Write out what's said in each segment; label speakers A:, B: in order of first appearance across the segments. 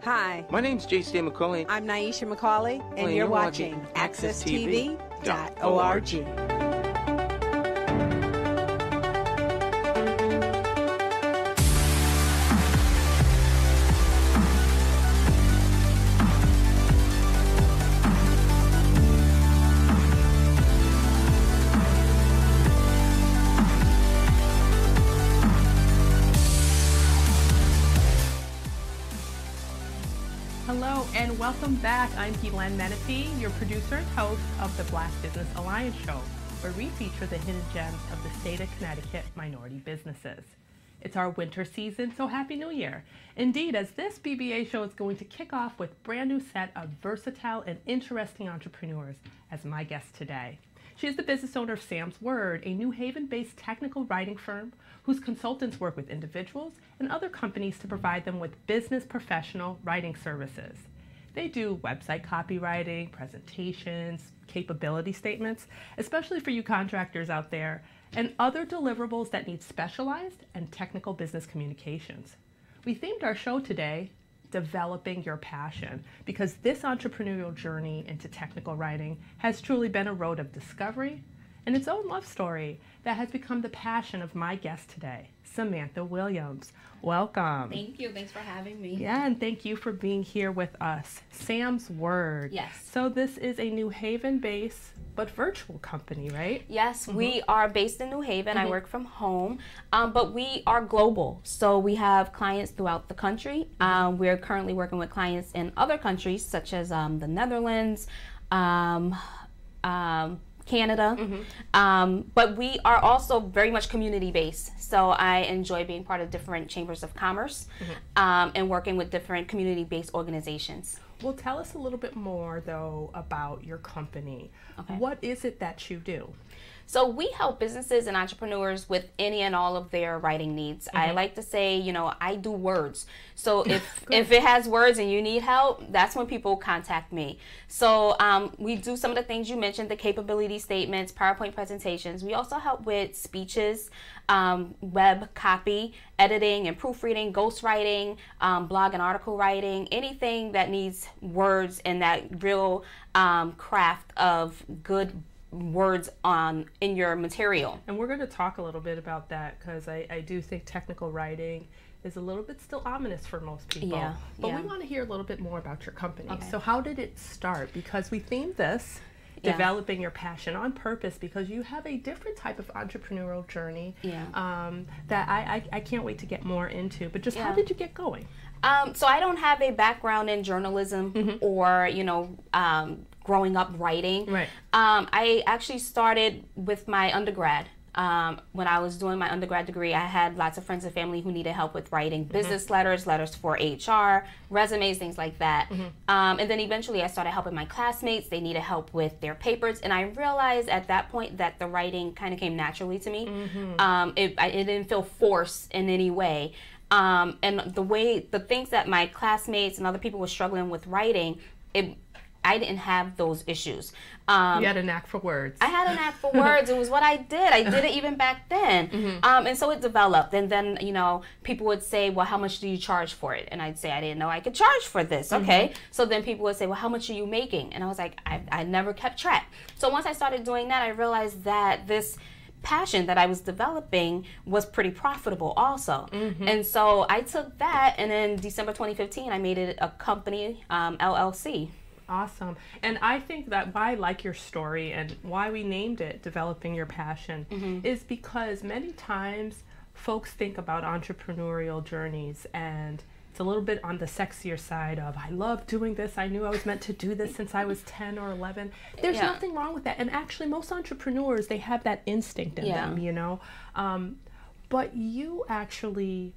A: Hi,
B: My name's J.C. McCauley.
A: I'm Naisha McCauley, and you're watching AccessTV.org.
C: Hello and welcome back. I'm Guilaine Menefee, your producer and host of the Black Business Alliance Show, where we feature the hidden gems of the state of Connecticut minority businesses. It's our winter season, so Happy New Year. Indeed, as this BBA show is going to kick off with a brand new set of versatile and interesting entrepreneurs as my guest today. She is the business owner of Sam's Word, a New Haven-based technical writing firm whose consultants work with individuals and other companies to provide them with business professional writing services. They do website copywriting, presentations, capability statements, especially for you contractors out there, and other deliverables that need specialized and technical business communications. We themed our show today, Developing Your Passion, because this entrepreneurial journey into technical writing has truly been a road of discovery and its own love story that has become the passion of my guest today, Samantha Williams. Welcome.
D: Thank you. Thanks for having me.
C: Yeah, and thank you for being here with us. Sam's Word.
D: Yes.
C: So this is a New Haven-based but virtual company, right?
D: Yes, we are based in New Haven. I work from home, but we are global. So we have clients throughout the country. We're currently working with clients in other countries, such as the Netherlands, Canada, but we are also very much community-based. So I enjoy being part of different chambers of commerce and working with different community-based organizations.
C: Well, tell us a little bit more, though, about your company.
D: Okay.
C: What is it that you do?
D: So we help businesses and entrepreneurs with any and all of their writing needs. I like to say, you know, I do words. So if it has words and you need help, that's when people contact me. So we do some of the things you mentioned, the capability statements, PowerPoint presentations. We also help with speeches, web copy, editing and proofreading, ghostwriting, blog and article writing, anything that needs words and that real craft of good words in your material.
C: And we're going to talk a little bit about that because I do think technical writing is a little bit still ominous for most people.
D: Yeah,
C: but we want to hear a little bit more about your company.
D: Okay.
C: So how did it start? Because we themed this, Developing Your Passion, on purpose because you have a different type of entrepreneurial journey that I can't wait to get more into. But just how did you get going?
D: So I don't have a background in journalism or, you know, growing up writing.
C: Right.
D: I actually started with my undergrad. When I was doing my undergrad degree, I had lots of friends and family who needed help with writing business letters, letters for HR, resumes, things like that. And then eventually I started helping my classmates. They needed help with their papers. And I realized at that point that the writing kind of came naturally to me. It didn't feel forced in any way. And the things that my classmates and other people were struggling with writing, I didn't have those issues.
C: You had a knack for words.
D: I had a knack for words. It was what I did. I did it even back then. And so it developed. And then, you know, people would say, well, how much do you charge for it? And I'd say, I didn't know I could charge for this. Okay. So then people would say, well, how much are you making? And I was like, I never kept track. So once I started doing that, I realized that this passion that I was developing was pretty profitable also. And so I took that, and in December 2015, I made it a company, LLC.
C: Awesome. And I think that why I like your story and why we named it Developing Your Passion is because many times folks think about entrepreneurial journeys and it's a little bit on the sexier side of, I love doing this. I knew I was meant to do this since I was 10 or 11. There's nothing wrong with that. And actually most entrepreneurs, they have that instinct in them, you know. But you actually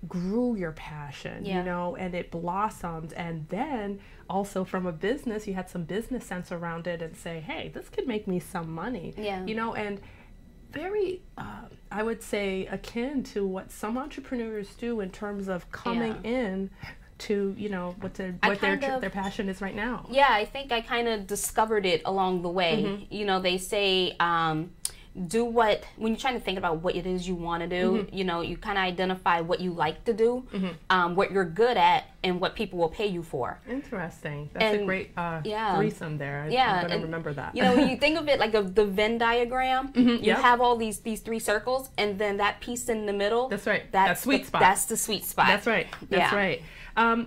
C: grew your passion, you know, and it blossomed. And then also from a business, you had some business sense around it and say, hey, this could make me some money, you know, and very, I would say, akin to what some entrepreneurs do in terms of coming in to, you know, what their passion is right now.
D: Yeah, I think I kind of discovered it along the way. You know, they say when you're trying to think about what it is you want to do, you know, you kind of identify what you like to do, what you're good at, and what people will pay you for.
C: Interesting. That's a great threesome there. I'm going to remember that.
D: You know, when you think of it like the Venn diagram, you have all these three circles, and then that piece in the middle.
C: That's right. That's sweet spot.
D: That's the sweet spot.
C: That's right. That's right.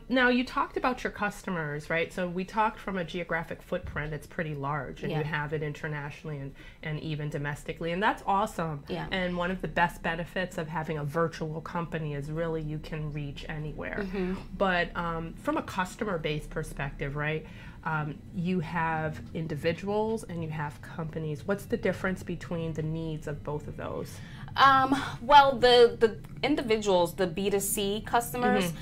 C: Now, you talked about your customers, right? So we talked from a geographic footprint. It's pretty large, and you have it internationally and even domestically, and that's awesome.
D: Yeah.
C: And one of the best benefits of having a virtual company is really you can reach anywhere. But from a customer-based perspective, right, you have individuals and you have companies. What's the difference between the needs of both of those?
D: Well, the individuals, the B2C customers,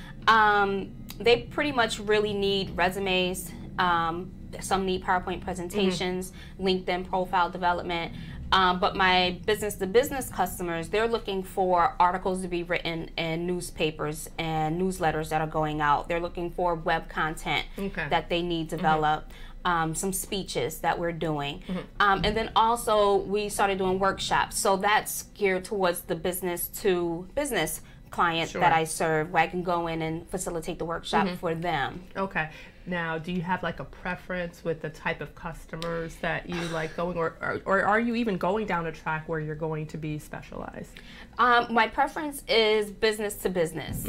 D: they pretty much really need resumes. Some need PowerPoint presentations, LinkedIn profile development. But my business-to-business customers, they're looking for articles to be written in newspapers and newsletters that are going out. They're looking for web content that they need developed. Some speeches that we're doing. And then also we started doing workshops. So that's geared towards the business to business client that I serve, where I can go in and facilitate the workshop for them. Okay.
C: Now, do you have like a preference with the type of customers that you like going, or are you even going down a track where you're going to be specialized?
D: My preference is business to business.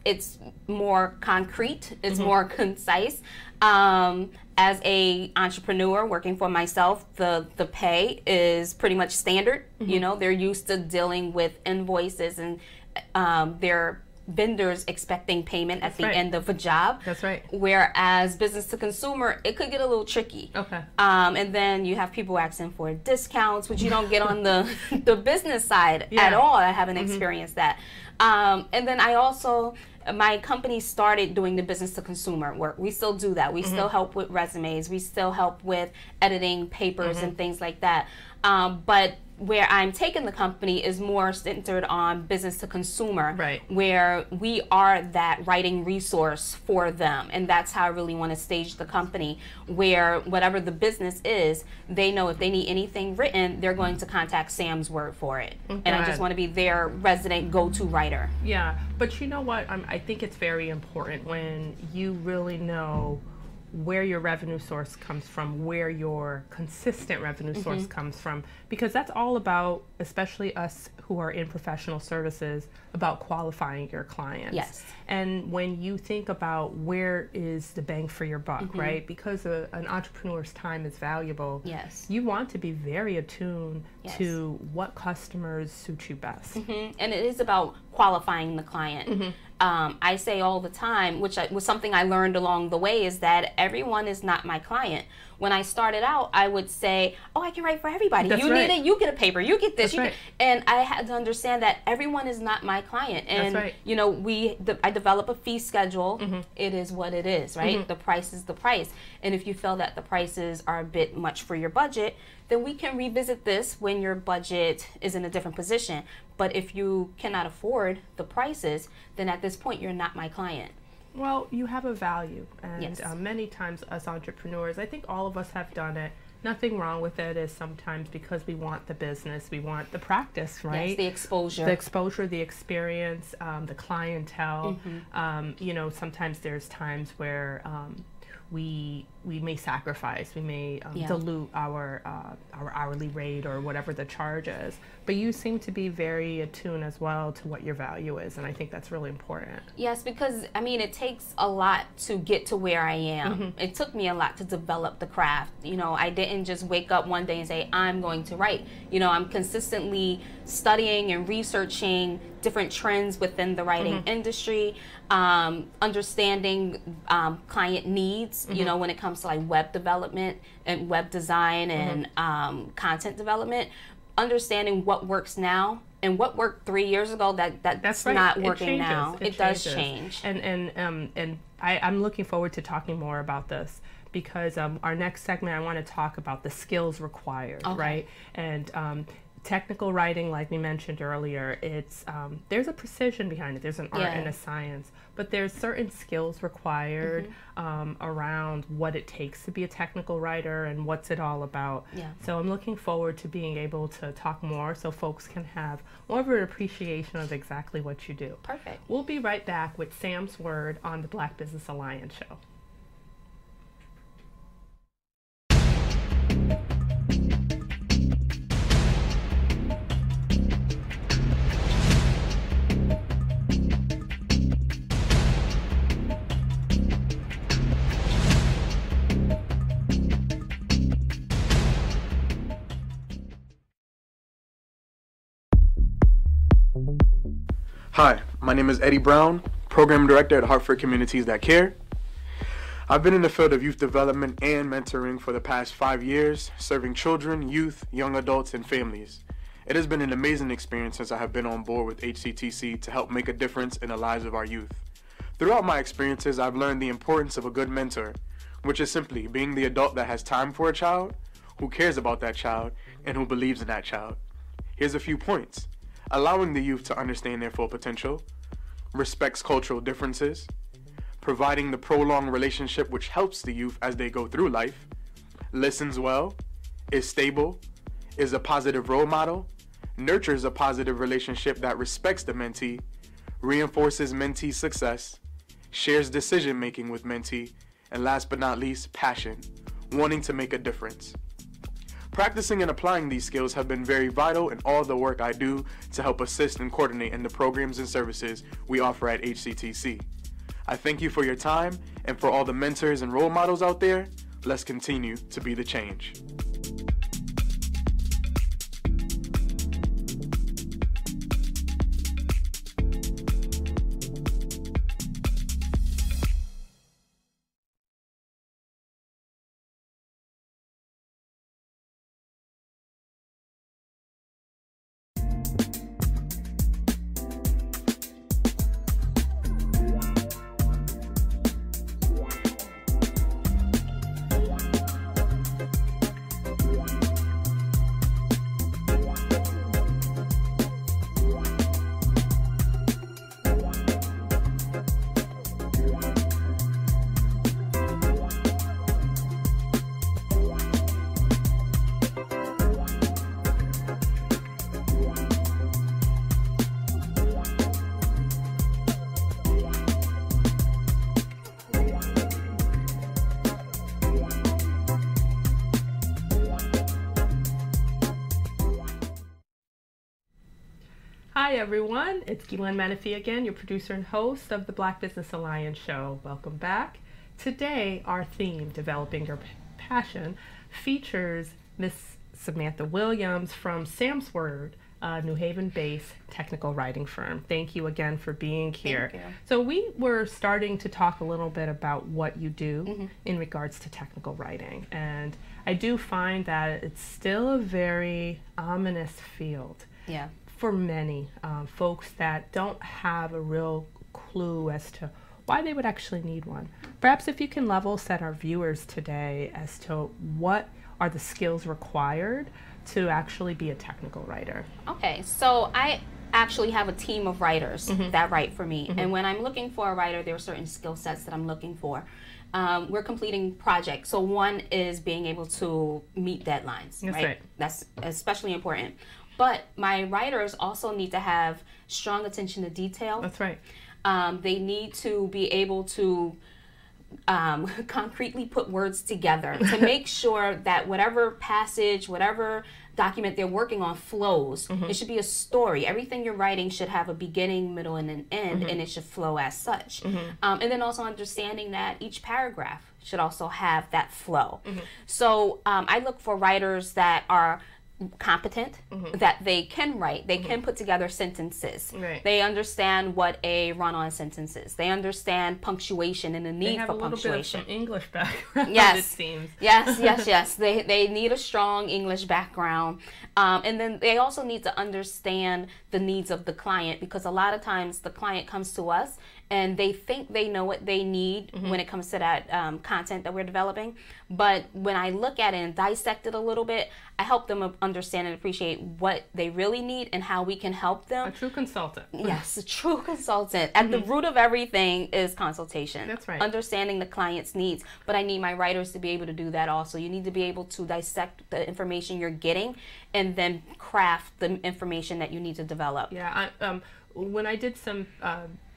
D: It's more concrete, it's more concise. As a entrepreneur working for myself, the pay is pretty much standard. You know, they're used to dealing with invoices and their vendors expecting payment at the end of a job.
C: That's right.
D: Whereas business to consumer, it could get a little tricky. And then you have people asking for discounts, which you don't get on the business side at all. I haven't experienced that. And then I also, my company started doing the business to consumer work. We still do that. We still help with resumes. We still help with editing papers and things like that. But where I'm taking the company is more centered on business to consumer, where we are that writing resource for them. And that's how I really want to stage the company, where whatever the business is, they know if they need anything written, they're going to contact Sam's Word for it. And I just want to be their resident go-to writer.
C: Yeah, but you know what? I think it's very important when you really know where your revenue source comes from, where your consistent revenue source comes from, because that's all about, especially us who are in professional services, about qualifying your clients.
D: Yes.
C: And when you think about where is the bang for your buck, right? Because an entrepreneur's time is valuable.
D: Yes.
C: You want to be very attuned to what customers suit you best.
D: And it is about qualifying the client. I say all the time, which was something I learned along the way, is that everyone is not my client. When I started out, I would say, oh, I can write for everybody.
C: That's
D: you need it, you get a paper, you get this.
C: That's
D: and I had to understand that everyone is not my client. And, you know, I develop a fee schedule. It is what it is, right? The price is the price. And if you feel that the prices are a bit much for your budget, then we can revisit this when your budget is in a different position. But if you cannot afford the prices, then at this point, you're not my client.
C: Well, you have a value, and many times us entrepreneurs, I think all of us have done it. Nothing wrong with it, is sometimes because we want the business, we want the practice, right?
D: Yes, the exposure.
C: The exposure, the experience, the clientele. You know, sometimes there's times where we may sacrifice, we may dilute our hourly rate or whatever the charge is. But you seem to be very attuned as well to what your value is, and I think that's really important.
D: Yes, because I mean, it takes a lot to get to where I am. It took me a lot to develop the craft. You know, I didn't just wake up one day and say, I'm going to write. You know, I'm consistently studying and researching different trends within the writing industry, understanding client needs, you know, when it comes to like web development and web design and content development, understanding what works now and what worked 3 years ago that's not working now. It does change.
C: And I'm looking forward to talking more about this, because our next segment, I want to talk about the skills required, right? And technical writing, like we mentioned earlier, it's there's a precision behind it. There's an art and a science, but there's certain skills required around what it takes to be a technical writer and what's it all about. So I'm looking forward to being able to talk more so folks can have more of an appreciation of exactly what you do.
D: Perfect.
C: We'll be right back with Sam's Word on the Black Business Alliance show.
B: Hi, my name is Eddie Brown, Program Director at Hartford Communities That Care. I've been in the field of youth development and mentoring for the past 5 years, serving children, youth, young adults, and families. It has been an amazing experience since I have been on board with HCTC to help make a difference in the lives of our youth. Throughout my experiences, I've learned the importance of a good mentor, which is simply being the adult that has time for a child, who cares about that child, and who believes in that child. Here's a few points. Allowing the youth to understand their full potential, respects cultural differences, providing the prolonged relationship which helps the youth as they go through life, listens well, is stable, is a positive role model, nurtures a positive relationship that respects the mentee, reinforces mentee's success, shares decision-making with mentee, and last but not least, passion, wanting to make a difference. Practicing and applying these skills have been very vital in all the work I do to help assist and coordinate in the programs and services we offer at HCTC. I thank you for your time, and for all the mentors and role models out there, let's continue to be the change.
C: Hi everyone, it's Guilaine Menefee again, your producer and host of the Black Business Alliance show. Welcome back. Today our theme, Developing Your Passion, features Miss Samantha Williams from Sam's Word, a New Haven-based technical writing firm. Thank you again for being here.
D: Thank you.
C: So we were starting to talk a little bit about what you do in regards to technical writing, and I do find that it's still a very ominous field.
D: Yeah.
C: For many folks that don't have a real clue as to why they would actually need one. Perhaps if you can level set our viewers today as to what are the skills required to actually be a technical writer.
D: Okay, so I actually have a team of writers that write for me, and when I'm looking for a writer, there are certain skill sets that I'm looking for. We're completing projects, so one is being able to meet deadlines.
C: That's right.
D: That's especially important. But my writers also need to have strong attention to detail.
C: That's right.
D: They need to be able to concretely put words together to make sure that whatever passage, whatever document they're working on flows. It should be a story. Everything you're writing should have a beginning, middle, and an end, and it should flow as such. And then also understanding that each paragraph should also have that flow. So I look for writers that are competent, that they can write, they can put together sentences. They understand what a run-on sentence is. They understand punctuation and the need for punctuation.
C: They have a little bit of some English background,
D: yes.
C: it seems.
D: Yes. They need a strong English background. And then they also need to understand the needs of the client, because a lot of times the client comes to us and they think they know what they need when it comes to that content that we're developing. But when I look at it and dissect it a little bit, I help them understand and appreciate what they really need and how we can help them.
C: A true consultant.
D: Yes, a true consultant. At the root of everything is consultation.
C: That's right.
D: Understanding the client's needs. But I need my writers to be able to do that also. You need to be able to dissect the information you're getting and then craft the information that you need to develop.
C: Yeah, when I did some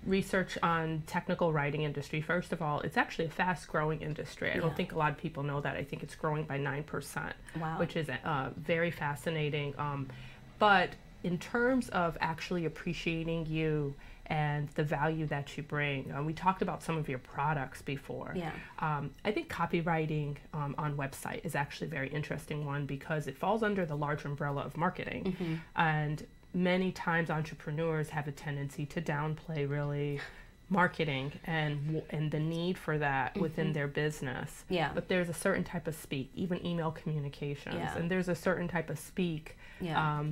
C: research on technical writing industry, first of all, it's actually a fast-growing industry. I don't think a lot of people know that. I think it's growing by 9%,
D: Wow.
C: which is very fascinating. But in terms of actually appreciating you and the value that you bring, we talked about some of your products before.
D: Yeah.
C: I think copywriting on website is actually a very interesting one because it falls under the large umbrella of marketing. And many times entrepreneurs have a tendency to downplay really marketing and the need for that within their business.
D: Yeah.
C: But there's a certain type of speak, even email communications,
D: Yeah.
C: and there's a certain type of speak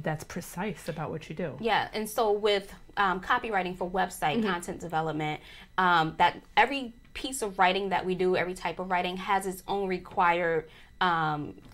C: that's precise about what you do.
D: Yeah, and so with copywriting for website content development, that every piece of writing that we do, every type of writing has its own required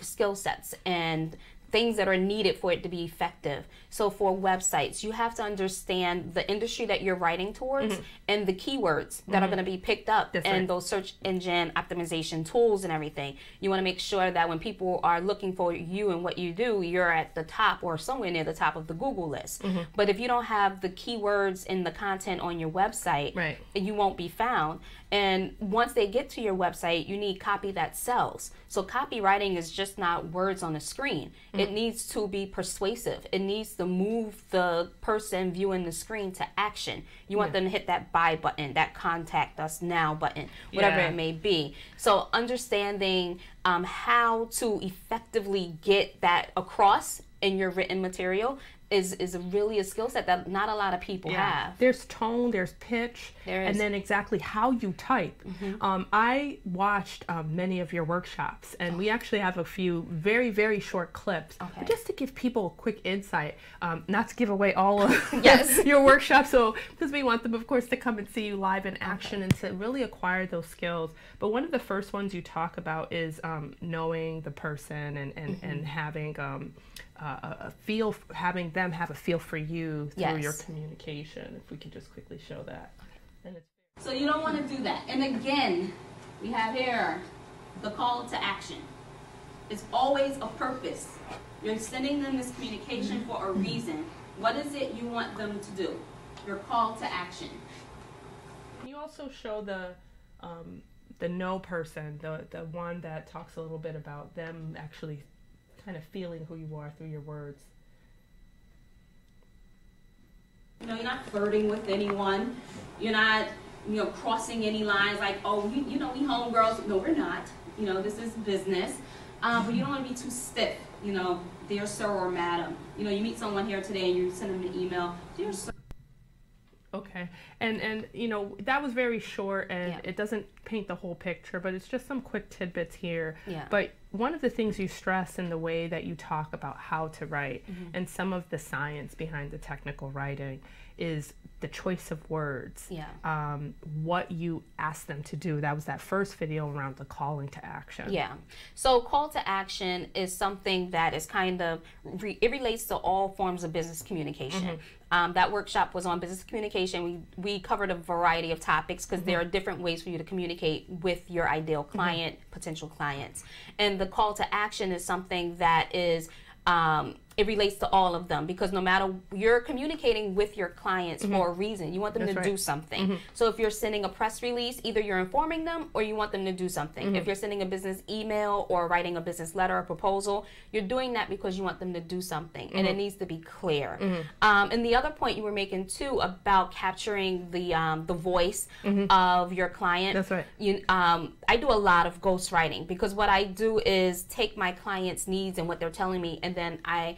D: skill sets and things that are needed for it to be effective. So for websites, you have to understand the industry that you're writing towards and the keywords that are going to be picked up and those search engine optimization tools and everything. You want to make sure that when people are looking for you and what you do, you're at the top or somewhere near the top of the Google list. But if you don't have the keywords and the content on your website, you won't be found. And once they get to your website, you need copy that sells. So copywriting is just not words on a screen. It needs to be persuasive. It needs to move the person viewing the screen to action. You want them to hit that buy button, that contact us now button, whatever it may be. So understanding how to effectively get that across in your written material is really a skill set that not a lot of people have.
C: There's tone, there's pitch, and then exactly how you type. I watched many of your workshops, and we actually have a few very, very short clips, but just to give people a quick insight, not to give away all of your workshops, so because we want them, of course, to come and see you live in action and to really acquire those skills. But one of the first ones you talk about is knowing the person and having a feel, having them have a feel for you through your communication. If we can just quickly show that. And
D: so you don't want to do that. And again, we have here the call to action. It's always a purpose. You're sending them this communication for a reason. What is it you want them to do? Your call to action.
C: Can you also show the no person, the one that talks a little bit about them actually kind of feeling who you are through your words?
D: You know, you're not flirting with anyone. You're not, crossing any lines like, oh, we homegirls. No, we're not. This is business. But you don't want to be too stiff. Dear sir or madam. You meet someone here today and you send them an email. Dear sir.
C: Okay, and that was very short, and it doesn't paint the whole picture, but it's just some quick tidbits here. But one of the things you stress in the way that you talk about how to write and some of the science behind the technical writing is the choice of words. What you ask them to do. That was that first video around the calling to action.
D: So call to action is something that is kind of, it relates to all forms of business communication. That workshop was on business communication. We covered a variety of topics because there are different ways for you to communicate with your ideal client, potential clients. And the call to action is something that is, it relates to all of them because no matter, you're communicating with your clients for a reason. You want them to do something. So if you're sending a press release, either you're informing them or you want them to do something. If you're sending a business email or writing a business letter or proposal, you're doing that because you want them to do something and it needs to be clear. And the other point you were making too about capturing the voice of your client.
C: That's right.
D: I do a lot of ghostwriting because what I do is take my clients' needs and what they're telling me and then I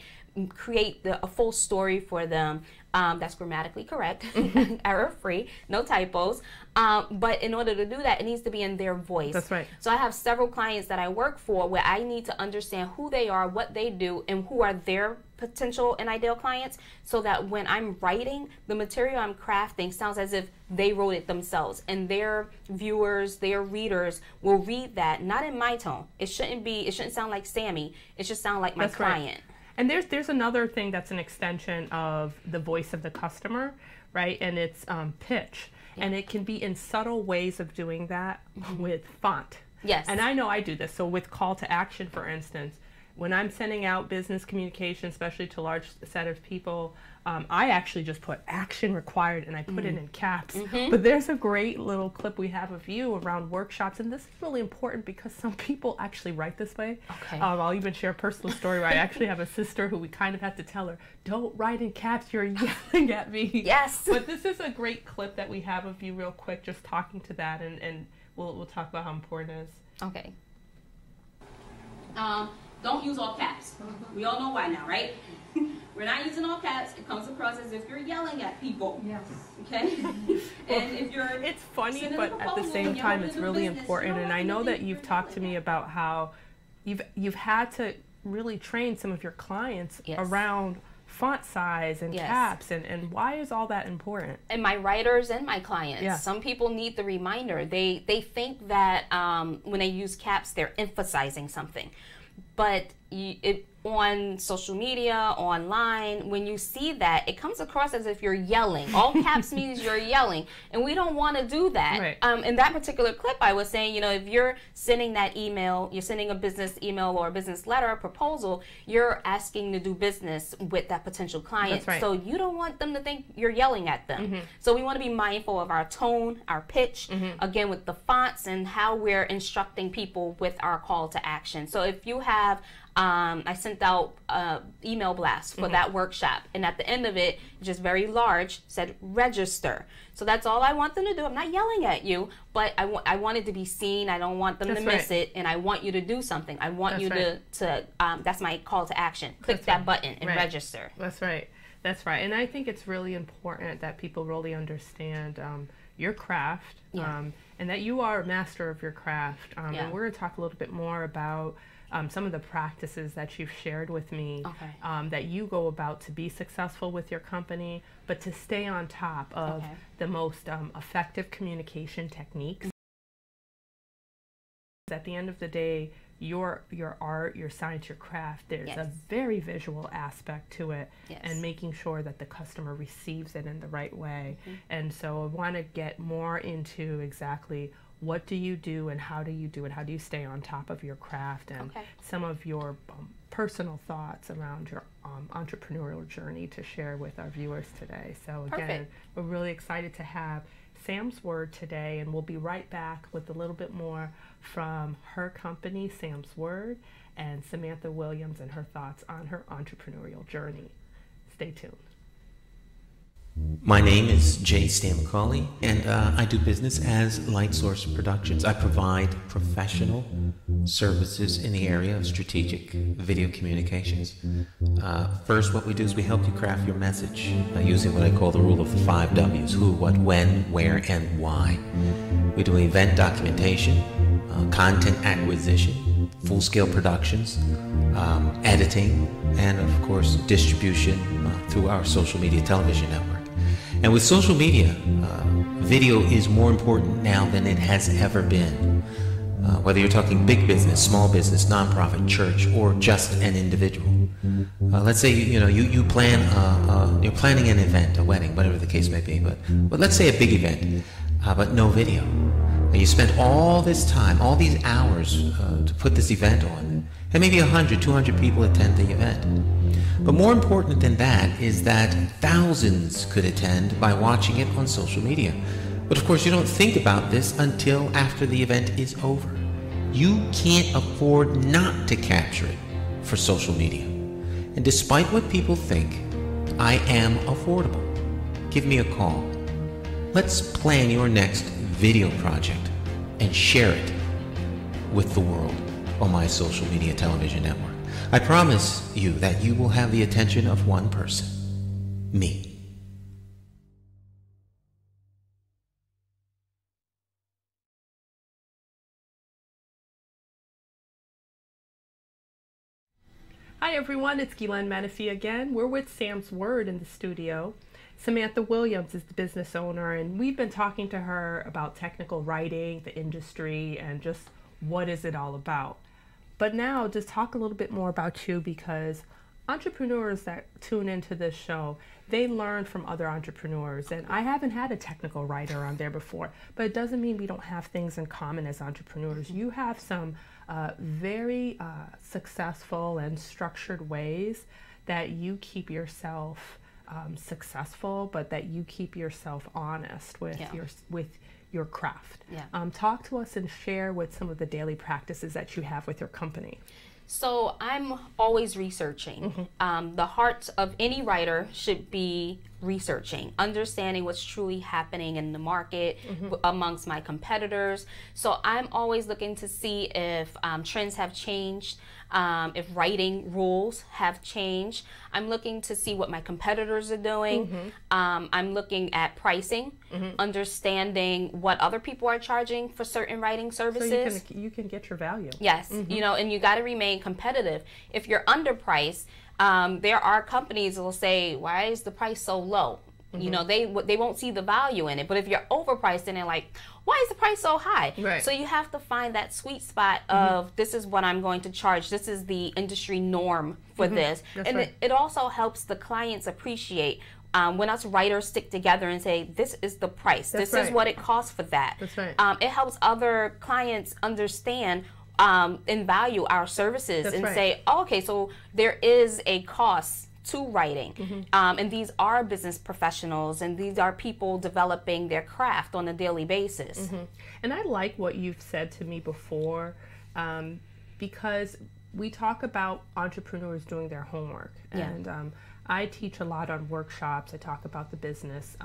D: create a full story for them that's grammatically correct, error-free, no typos. But in order to do that, it needs to be in their voice.
C: That's right.
D: So I have several clients that I work for where I need to understand who they are, what they do, and who are their potential and ideal clients so that when I'm writing, the material I'm crafting sounds as if they wrote it themselves and their viewers, their readers will read that, not in my tone. It shouldn't sound like Sammy. It should sound like my client.
C: Right. And there's another thing that's an extension of the voice of the customer, right? And it's pitch. Yeah. And it can be in subtle ways of doing that with font.
D: Yes.
C: And I know I do this. So with call to action, for instance, when I'm sending out business communication, especially to a large set of people, I actually just put action required and I put it in caps. But there's a great little clip we have of you around workshops, and this is really important because some people actually write this way.
D: Okay.
C: I'll even share a personal story where I actually have a sister who we kind of had to tell her, don't write in caps, you're yelling at me.
D: Yes.
C: But this is a great clip that we have of you real quick, just talking to that, and we'll talk about how important it is.
D: Okay.
E: Don't use all caps. We all know why now, right? We're not using all caps. It comes across as if you're yelling at people. Yes. Okay? And if you're...
C: It's funny, but at the same time, it's really important. And I know that you've talked to me about how you've had to really train some of your clients around font size and caps, and why is all that important?
D: And my writers and my clients, some people need the reminder. They think that when they use caps, they're emphasizing something. But on social media, online, when you see that, it comes across as if you're yelling. All caps means you're yelling, and we don't want to do that.
C: Right.
D: In that particular clip, I was saying, if you're sending that email, you're sending a business email or a business letter, a proposal, you're asking to do business with that potential client.
C: That's right.
D: So you don't want them to think you're yelling at them. So we want to be mindful of our tone, our pitch, again, with the fonts and how we're instructing people with our call to action. So if you have I sent out email blast for that workshop, and at the end of it, just very large, said register. So that's all I want them to do. I'm not yelling at you, but I want it to be seen. I don't want them to miss it, and I want you to do something. I want you to that's my call to action. Click that button and register.
C: That's right. That's right. And I think it's really important that people really understand your craft, and that you are a master of your craft. And we're going to talk a little bit more about some of the practices that you've shared with me, that you go about to be successful with your company, but to stay on top of the most effective communication techniques. At the end of the day, your art, your science, your craft, there's a very visual aspect to it, and making sure that the customer receives it in the right way. And so I want to get more into exactly what do you do and how do you do it? How do you stay on top of your craft, and some of your personal thoughts around your entrepreneurial journey to share with our viewers today. So again, we're really excited to have Sam's Word today, and we'll be right back with a little bit more from her company, Sam's Word, and Samantha Williams and her thoughts on her entrepreneurial journey. Stay tuned.
F: My name is J. Stan McCauley, and I do business as Light Source Productions. I provide professional services in the area of strategic video communications. First, what we do is we help you craft your message using what I call the rule of the 5 W's: who, what, when, where, and why. We do event documentation, content acquisition, full-scale productions, editing, and of course distribution through our social media television network. And with social media, video is more important now than it has ever been. Whether you're talking big business, small business, nonprofit, church, or just an individual. Let's say you plan you're planning an event, a wedding, whatever the case may be. But let's say a big event, but no video. You spent all this time, all these hours to put this event on, and maybe 100, 200 people attend the event. But more important than that is that thousands could attend by watching it on social media. But of course, you don't think about this until after the event is over. You can't afford not to capture it for social media. And despite what people think, I am affordable. Give me a call. Let's plan your next video project and share it with the world on my social media television network. I promise you that you will have the attention of one person, me.
C: Hi everyone, it's Guilaine Menefee again. We're with Sam's Word in the studio. Samantha Williams is the business owner, and we've been talking to her about technical writing, the industry, and just what is it all about. But now, just talk a little bit more about you, because entrepreneurs that tune into this show, they learn from other entrepreneurs. And I haven't had a technical writer on there before, but it doesn't mean we don't have things in common as entrepreneurs. You have some very successful and structured ways that you keep yourself successful, but that you keep yourself honest with your craft. Talk to us and share with some of the daily practices that you have with your company.
D: So I'm always researching. The heart of any writer should be researching, understanding what's truly happening in the market amongst my competitors. So I'm always looking to see if trends have changed, if writing rules have changed. I'm looking to see what my competitors are doing. I'm looking at pricing, understanding what other people are charging for certain writing services.
C: So you can get your value.
D: Yes, you know, and you got to remain competitive. If you're underpriced, there are companies that will say, why is the price so low? You know, they won't see the value in it. But if you're overpriced, then they're like, why is the price so high?
C: Right.
D: So you have to find that sweet spot of this is what I'm going to charge. This is the industry norm for this.
C: That's
D: and
C: right.
D: it also helps the clients appreciate when us writers stick together and say, this is the price.
C: That's
D: this is
C: right.
D: what it costs for that.
C: That's right.
D: It helps other clients understand and value our services.
C: That's
D: and
C: right.
D: say, oh, okay, so there is a cost to writing, and these are business professionals, and these are people developing their craft on a daily basis.
C: And I like what you've said to me before, because we talk about entrepreneurs doing their homework. And I teach a lot on workshops. I talk about the business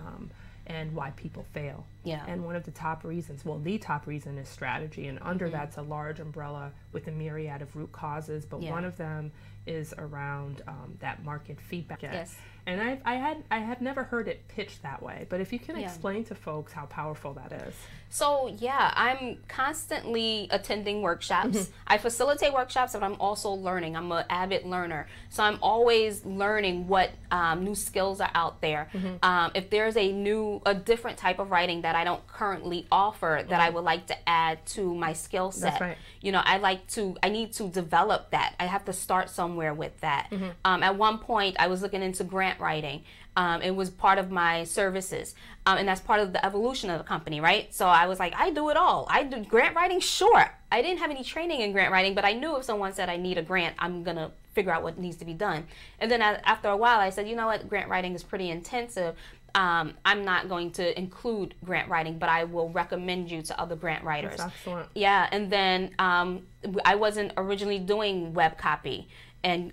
C: and why people fail. And one of the top reasons, well, the top reason is strategy, and under that's a large umbrella with a myriad of root causes, but one of them is around that market feedback. And I have never heard it pitched that way, but if you can explain to folks how powerful that is.
D: So yeah, I'm constantly attending workshops. I facilitate workshops, but I'm also learning. I'm an avid learner. So I'm always learning what new skills are out there. If there's a different type of writing that I don't currently offer that I would like to add to my skill set.
C: That's right.
D: You know, I need to develop that. I have to start somewhere with that. At one point, I was looking into grant writing. It was part of my services, and that's part of the evolution of the company, right? So I was like, I do it all. I do grant writing, sure. I didn't have any training in grant writing, but I knew if someone said I need a grant, I'm gonna figure out what needs to be done. And then after a while, I said, you know what, grant writing is pretty intensive. I'm not going to include grant writing, but I will recommend you to other grant writers.
C: That's excellent.
D: Yeah, and then I wasn't originally doing web copy and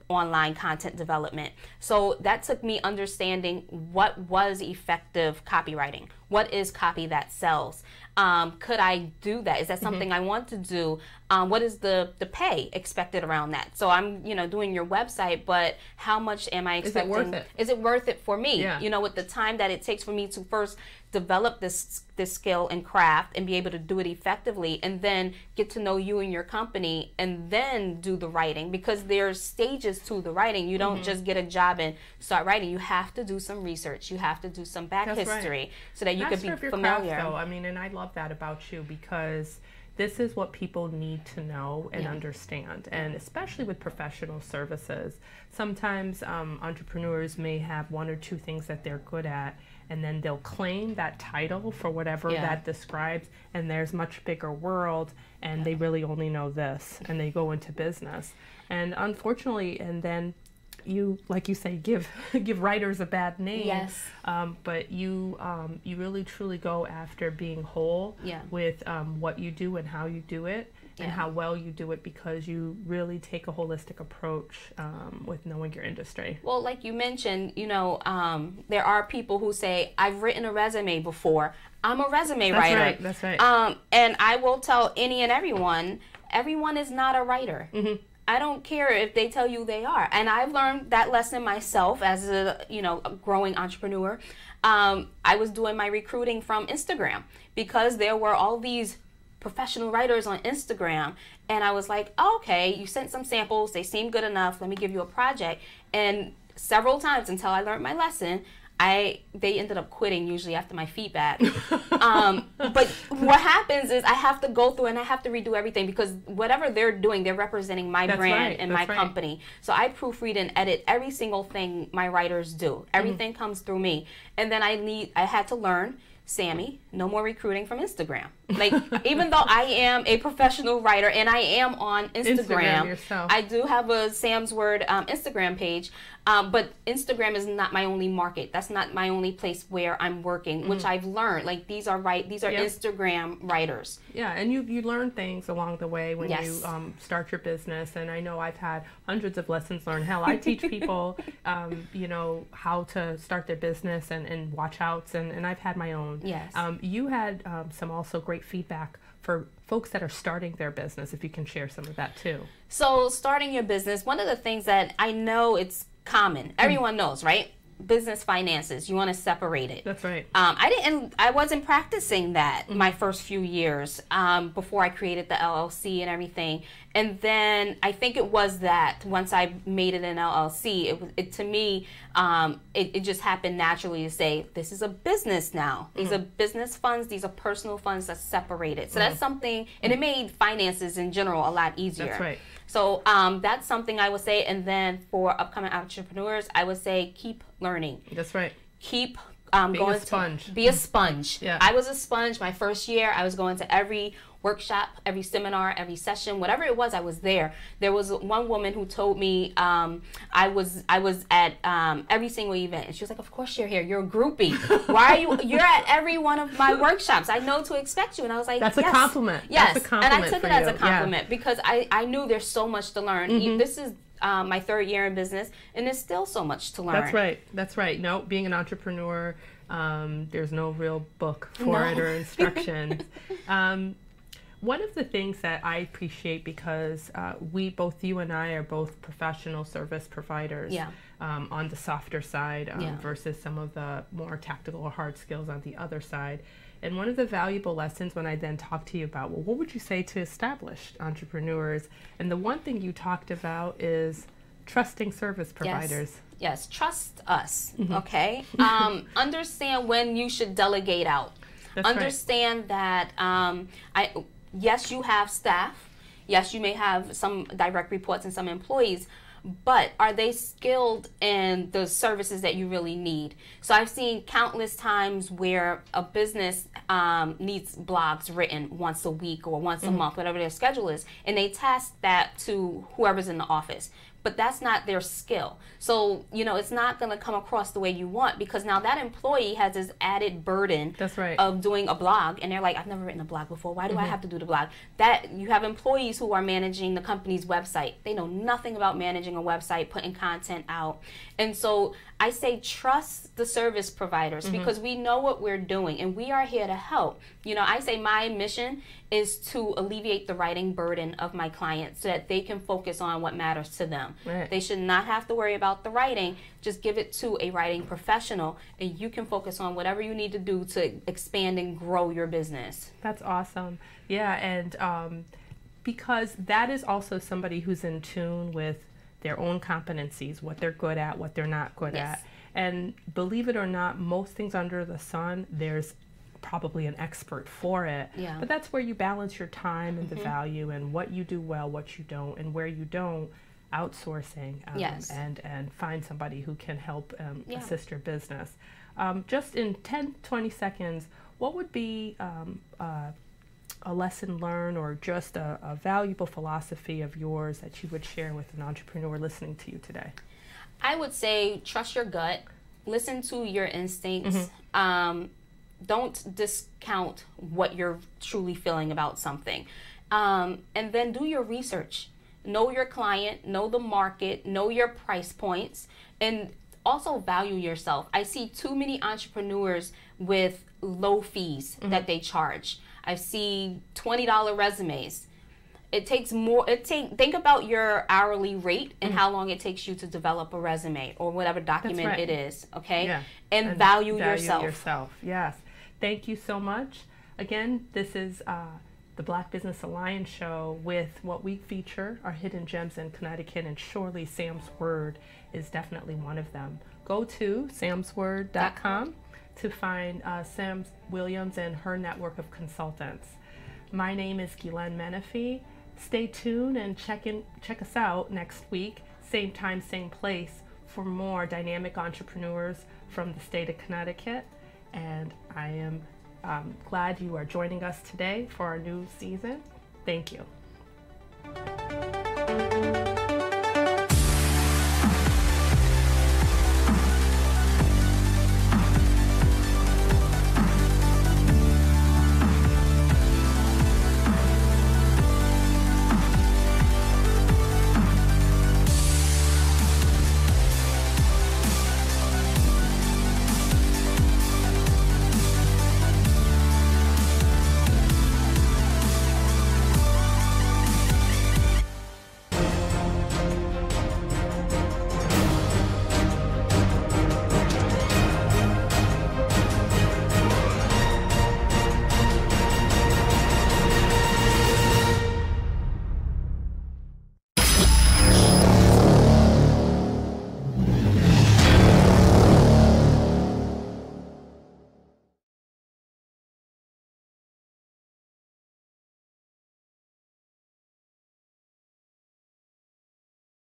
D: online content development. So that took me understanding what was effective copywriting. What is copy that sells? Could I do that? Is that something I want to do? What is the pay expected around that? So I'm, doing your website, but how much am I expecting?
C: Is it worth it?
D: Is it worth it for me?
C: Yeah.
D: With the time that it takes for me to first develop this skill and craft and be able to do it effectively, and then get to know you and your company, and then do the writing, because there's stages to the writing. You don't just get a job and start writing. You have to do some research. You have to do some back history so that you could be familiar.
C: Craft, though. I mean, and I love that about you, because this is what people need to know and understand, and especially with professional services. Sometimes entrepreneurs may have one or two things that they're good at, and then they'll claim that title for whatever that describes, and there's much bigger world, and they really only know this, and they go into business. And unfortunately, and then you, like you say, give writers a bad name.
D: Yes.
C: But you really truly go after being whole with what you do and how you do it, and how well you do it, because you really take a holistic approach with knowing your industry.
D: Well, like you mentioned, there are people who say, I've written a resume before. I'm a resume writer.
C: That's right.
D: And I will tell any and everyone is not a writer. I don't care if they tell you they are. And I've learned that lesson myself as a growing entrepreneur. I was doing my recruiting from Instagram, because there were all these professional writers on Instagram, and I was like, oh, okay, you sent some samples, they seem good enough, let me give you a project. And several times, until I learned my lesson, they ended up quitting usually after my feedback. But what happens is I have to go through and I have to redo everything because whatever they're doing, they're representing my brand and my company. So I proofread and edit every single thing my writers do. Everything comes through me. And then I had to learn, Sammy, no more recruiting from Instagram. Like, even though I am a professional writer and I am on Instagram I do have a Sam's Word Instagram page, but Instagram is not my only market. That's not my only place where I'm working, which I've learned. Like, these are Instagram writers.
C: Yeah, and you learn things along the way when you start your business. And I know I've had hundreds of lessons learned. Hell, I teach people, you know, how to start their business and watch outs, and I've had my own.
D: Yes.
C: You had some also great feedback for folks that are starting their business, if you can share some of that too.
D: So starting your business, one of the things that I know it's common, everyone knows, right? Business finances, you want to separate it.
C: That's right.
D: I wasn't practicing that my first few years before I created the LLC and everything. And then I think it was that once I made it an LLC, it to me, it just happened naturally to say, this is a business now. These are business funds. These are personal funds that's separated. So that's something, and it made finances in general a lot easier.
C: That's right.
D: So that's something I would say. And then for upcoming entrepreneurs, I would say keep learning.
C: That's right.
D: Keep
C: Being a sponge.
D: Be a sponge.
C: Yeah.
D: I was a sponge my first year. I was going to every workshop, every seminar, every session, whatever it was, I was there. There was one woman who told me I was at every single event, and she was like, "Of course you're here. You're a groupie. Why are you're at every one of my workshops. I know to expect you." And I was like,
C: "That's
D: yes.
C: a compliment."
D: Yes,
C: That's a compliment
D: and I took it as a compliment
C: yeah.
D: because I knew there's so much to learn. This is my third year in business, and there's still so much to learn.
C: That's right. That's right. No, being an entrepreneur, there's no real book for it or instructions. One of the things that I appreciate, because both you and I are both professional service providers on the softer side versus some of the more tactical or hard skills on the other side. And one of the valuable lessons when I then talked to you about, well, what would you say to established entrepreneurs? And the one thing you talked about is trusting service providers.
D: Yes, trust us, okay? Understand when you should delegate out.
C: That's
D: Understand that yes, you have staff. Yes, you may have some direct reports and some employees, but are they skilled in the services that you really need? So I've seen countless times where a business needs blogs written once a week or once a month, whatever their schedule is, and they task that to whoever's in the office. But that's not their skill. So, you know, it's not going to come across the way you want, because now that employee has this added burden of doing a blog, and they're like, I've never written a blog before. Why do I have to do the blog? That you have employees who are managing the company's website. They know nothing about managing a website, putting content out. And so I say trust the service providers, because we know what we're doing and we are here to help. You know, I say my mission is to alleviate the writing burden of my clients so that they can focus on what matters to them.
C: Right.
D: They should not have to worry about the writing. Just give it to a writing professional, and you can focus on whatever you need to do to expand and grow your business.
C: That's awesome. Yeah, and because that is also somebody who's in tune with their own competencies, what they're good at, what they're not good at. And believe it or not, most things under the sun, there's probably an expert for it.
D: Yeah.
C: But that's where you balance your time and the value, and what you do well, what you don't, and where you don't, outsourcing and find somebody who can help assist your business. Just in 10-20 seconds, what would be a lesson learned, or just a valuable philosophy of yours that you would share with an entrepreneur listening to you today?
D: I would say trust your gut, listen to your instincts. Don't discount what you're truly feeling about something, and then do your research. Know your client, know the market, know your price points, and also value yourself. I see too many entrepreneurs with low fees that they charge. I see $20 resumes. It takes more. Think about your hourly rate and how long it takes you to develop a resume or whatever document it is. Okay,
C: yeah.
D: and value yourself.
C: Yes. Thank you so much. Again, this is the Black Business Alliance show, with what we feature are hidden gems in Connecticut, and surely Sam's Word is definitely one of them. go to samsword.com to find Sam Williams and her network of consultants. My name is Guilaine Menefee. Stay tuned and check us out next week, same time, same place, for more dynamic entrepreneurs from the state of Connecticut. And I am glad you are joining us today for our new season. Thank you.